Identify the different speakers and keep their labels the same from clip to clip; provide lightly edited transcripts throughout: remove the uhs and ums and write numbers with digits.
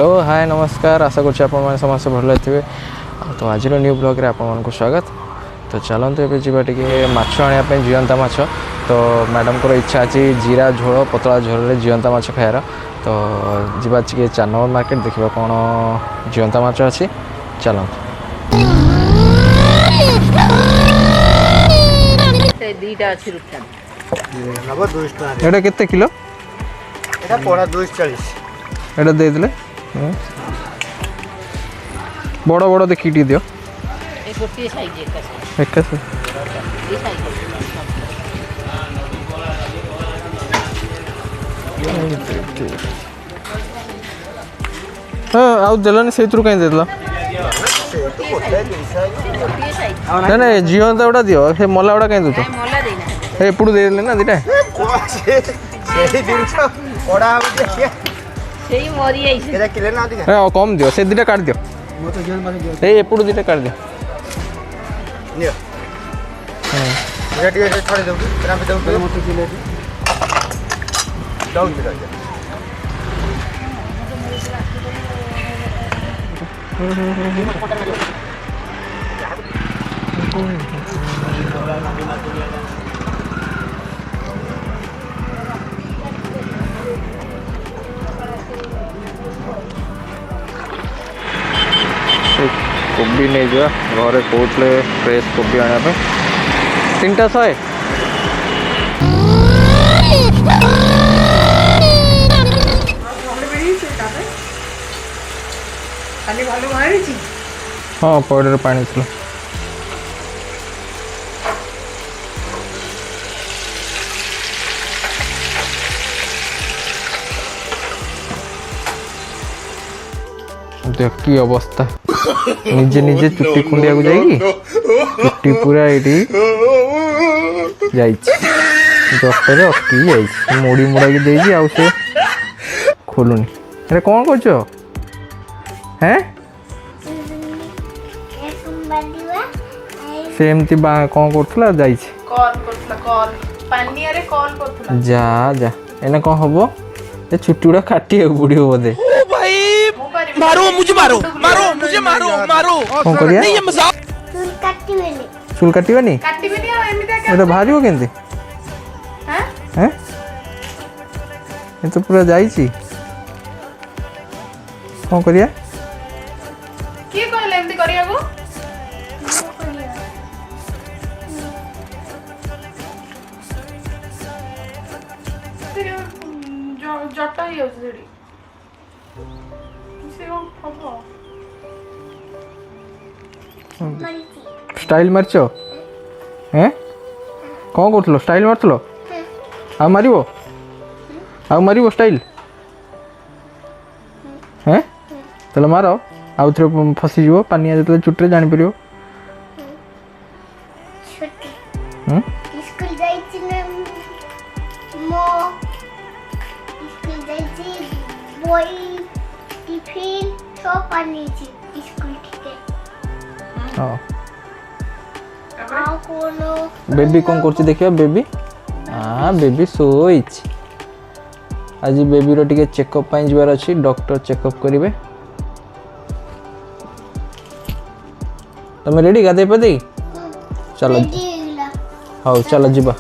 Speaker 1: Hello hi नमस्कार आशा कर समस्त भल थे। तो आज न्यू ब्लॉग रे आपको स्वागत। तो चलते ए जाटे माछ आने जीवंता माछ। तो मैडम को इच्छा अच्छी जीरा झोल पतला झोल जीवंता माछ खायार। तो जीवा 4 नंबर मार्केट देखा कौन जीवंता माछ अच्छी चल। एटा केते किलो?
Speaker 2: एटा पड़ा 240।
Speaker 1: एटा दे दिले बड़ बड़ देखी दियो।
Speaker 3: एक गोटी साइज
Speaker 1: एक से
Speaker 3: ये साइज
Speaker 1: हाँ आउ देलानी से कहीं देला ना ना जीवंता गुड़ा दियो से मला गुड़ा कहीं दो
Speaker 3: मला देना
Speaker 1: एपड़ू दे देले ना दीटा
Speaker 3: सेही मरी आइसे
Speaker 2: एटा किले ना दिखा
Speaker 1: हाँ कम दियो से दीटा काट दियो
Speaker 2: मो तो जेल माने दियो
Speaker 1: ए एपड़ू दीटा काट दियो
Speaker 2: नियो एटा टिके छोड़ दो तेरा पे दो मो तो किले डाउन दे दो कोबी नहीं जा घरे कहते फ्रेश कोबी आने 3टा 100। हाँ पौड़े पानी थी देख की अवस्था निजे निजे चुट्टी कुंडिया को जाएगी चुट्टी पूरा ये दस्तारे अटकी जा मोड़ी मुड़ा की देगी आउ से खोलुनी अरे कौन कर सेमती कौन कर जा जा एना कौन हम ये छुट्टी गुड़ा काटे पड़ो बोधे
Speaker 4: मारो मुझे मारो मारो मुझे मारो मारो
Speaker 1: कौन करिया
Speaker 4: नहीं ये मजाक
Speaker 1: चूल काटिबनी एटा भारी हो केंती हैं ये तो पूरा जाईची कौन करिया
Speaker 3: के कहले एमती करिया को जटा ही होछ सेडी
Speaker 1: स्टाइल मारछ हैं कौन करथलो स्टाइल मारथलो आ मारिबो स्टाइल हैं चलो मारो आउ थे फसी जीवो पानिया जतले चुट्रे जानि परियो
Speaker 5: स्कूल जाइछि न मो स्कूल जाइछि बॉय टिफिन सब आनिछि स्कूल ठीक
Speaker 1: हां
Speaker 5: आ कोनो
Speaker 1: बेबी कौन करछि देखियो बेबी हां बेबी सोइछ आज बेबी रो टिके चेकअप पाई जबार अछि डॉक्टर चेकअप करिवे तुम रेडी गादे पे दे चलो हाँ चलो जीवा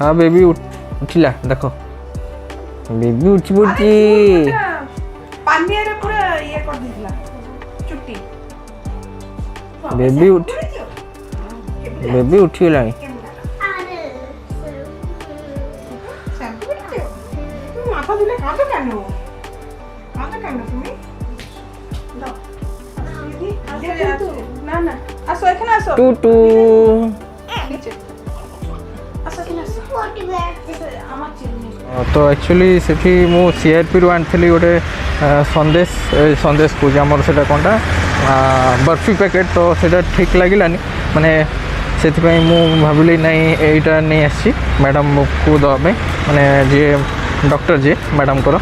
Speaker 1: हाँ बेबी उठिला देखो बेबी उठी पड़ी
Speaker 3: पानी रे पूरा ये कर दिला चुट्टी
Speaker 1: बेबी उठी लानी
Speaker 3: माथा दिले काटे कानो तुम्ही ना ना आसो एखना आसो
Speaker 1: टू टू
Speaker 3: नीचे आसो एखना आसो
Speaker 1: तो एक्चुअली सेठी मु सीआरपी रु आनी गोटे संदेश संदेश को आमर से कौनटा बर्फी पैकेट तो सेटा ठीक लगिलानी माने से भाविली नहीं यहीटा नहीं आसी मैडम को दवाई माने जी डॉक्टर जी मैडम को है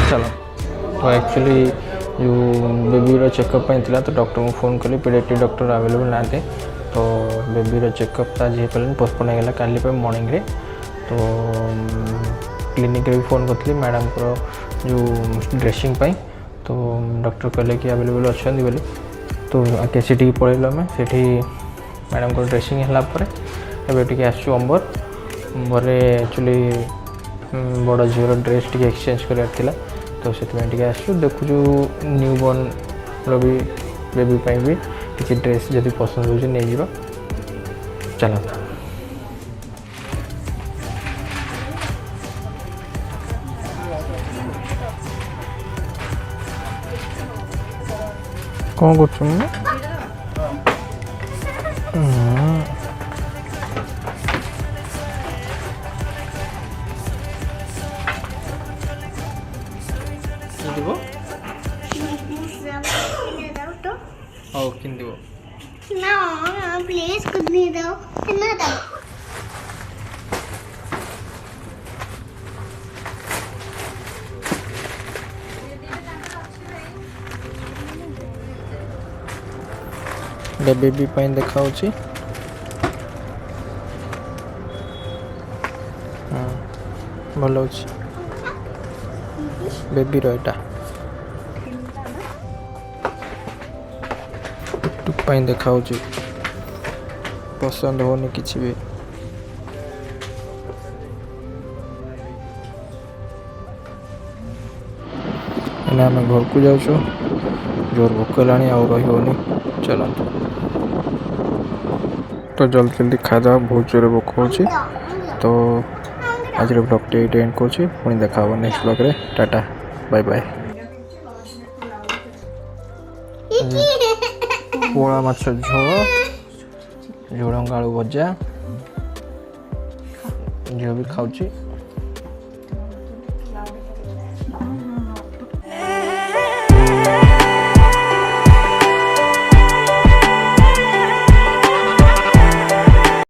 Speaker 1: चलो। तो एक्चुअली जो बेबी चेकअप थी तो डॉक्टर को फोन कली पीडियाट्रिक डॉक्टर अवेलेबल ना थे तो बेबी चेकअप आज हो पारे पोस्टपोन होगा काली मॉर्निंग रे। तो
Speaker 2: क्लिनिक रे फोन करथली मैडम को जो ड्रेसिंग पाई तो डॉक्टर कहले कि अवेलेबल अच्छा बोली तो आगे से पलैलु आम से मैडम को ड्रेसिंग है एवं आसु अंबर एक्चुअली बड़ झीर ड्रेस टी एक्सचेंज करार तो से आसु देखु न्यू बॉर्न भी बेबी भी किसी ड्रेस जब पसंद हो नहीं जा चलो कौन कर
Speaker 5: No, please could me though. Another.
Speaker 2: Baby pine देखा भल बेबी रहा टुक देखा पसंद होनी किसी भी आम घर को जाऊँ जोर भोक ला रही चलो तो जल्दी जल्दी खादा बहुत जोर भोक हो तो आज ब्लॉग टी एंड कर पुणी देखा नेक्स्ट ब्लॉग रे टाटा बाय बाय पोड़ा माछ झोल झुड़ंग आलू भजा झील भी खाऊँ